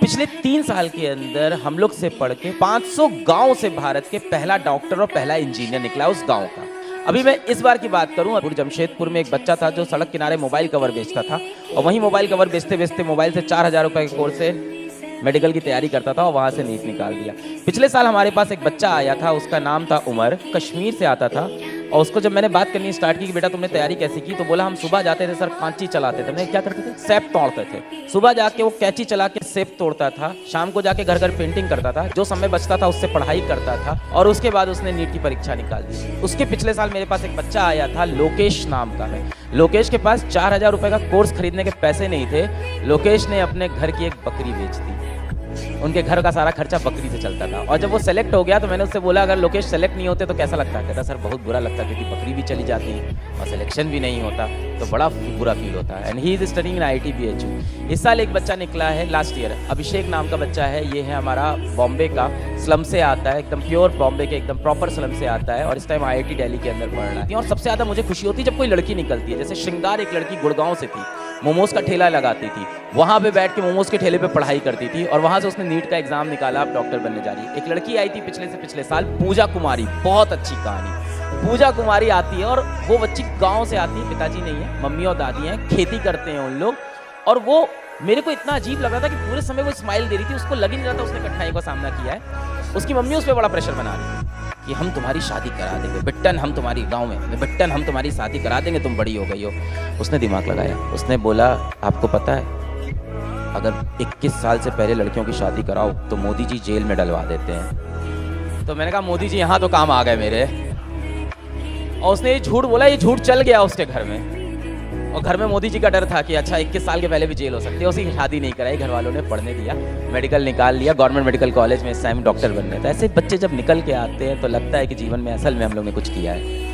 पिछले 3 साल के अंदर हम लोग से पढ़ के 500 गांव से भारत के पहला डॉक्टर और पहला इंजीनियर निकला उस गांव का। अभी मैं इस बार की बात करूं, जमशेदपुर में एक बच्चा था जो सड़क किनारे मोबाइल कवर बेचता था और वहीं मोबाइल कवर बेचते बेचते मोबाइल से 4,000 रुपए के कोर्स से मेडिकल की तैयारी करता था और वहाँ से नीट निकाल दिया। पिछले साल हमारे पास एक बच्चा आया था, उसका नाम था उमर, कश्मीर से आता था। और उसको जब मैंने बात करनी स्टार्ट की कि बेटा तुमने तैयारी कैसे की, तो बोला हम सुबह जाते थे सर, कैंची चलाते थे। क्या करते थे? सेब तोड़ते थे। सुबह जाके वो कैंची चला के सेब तोड़ता था, शाम को जाके घर घर पेंटिंग करता था, जो समय बचता था उससे पढ़ाई करता था और उसके बाद उसने नीट की परीक्षा निकाल दी। उसके पिछले साल मेरे पास एक बच्चा आया था, लोकेश नाम का है। लोकेश के पास 4,000 रुपए का कोर्स खरीदने के पैसे नहीं थे। लोकेश ने अपने घर की एक बकरी बेच दी। उनके घर का सारा खर्चा बकरी से चलता था। और जब वो सेलेक्ट हो गया तो मैंने उससे बोला अगर लोकेश सेलेक्ट नहीं होते तो कैसा लगता? कहता सर बहुत बुरा लगता, क्योंकि बकरी भी चली जाती और सिलेक्शन भी नहीं होता तो बड़ा बुरा फील होता है। And he is studying in IIT BHU। इस साल एक बच्चा निकला है लास्ट ईयर, अभिषेक नाम का बच्चा है। ये है हमारा बॉम्बे का, स्लम से आता है, एकदम प्योर बॉम्बे के एकदम प्रॉपर स्लम से आता है और इस टाइम IIT दिल्ली के अंदर पढ़ रहा है। और सबसे ज़्यादा मुझे खुशी होती है जब कोई लड़की निकलती है। जैसे श्रृंगार एक लड़की गुड़गांव से थी, मोमोज का ठेला लगाती थी, वहाँ पे बैठ के मोमोज के ठेले पे पढ़ाई करती थी और वहाँ से उसने नीट का एग्जाम निकाला, अब डॉक्टर बनने जा रही है। एक लड़की आई थी पिछले साल, पूजा कुमारी, बहुत अच्छी कहानी। पूजा कुमारी आती है और वो बच्ची गांव से आती है, पिताजी नहीं है, मम्मी और दादी हैं, खेती करते हैं उन लोग। और वो मेरे को इतना अजीब लग रहा था कि पूरे समय वो स्माइल दे रही थी, उसको लग ही नहीं रहा था उसने कठिनाई का सामना किया है। उसकी मम्मी उस पर बड़ा प्रेशर बना रही थी कि हम तुम्हारी शादी करा देंगे बिट्टन, हम तुम्हारी गांव में बिट्टन हम तुम्हारी शादी करा देंगे, तुम बड़ी हो गई हो। उसने दिमाग लगाया, उसने बोला आपको पता है अगर 21 साल से पहले लड़कियों की शादी कराओ तो मोदी जी जेल में डलवा देते हैं। तो मैंने कहा मोदी जी यहाँ तो काम आ गए मेरे। और उसने ये झूठ बोला, ये झूठ चल गया उसके घर में। और घर में मोदी जी का डर था कि अच्छा 21 साल के पहले भी जेल हो सकती है। उसी की शादी नहीं कराई, घर वालों ने पढ़ने दिया, मेडिकल निकाल लिया, गवर्नमेंट मेडिकल कॉलेज में इस टाइम डॉक्टर बनने था। ऐसे बच्चे जब निकल के आते हैं तो लगता है कि जीवन में असल में हम लोग ने कुछ किया है।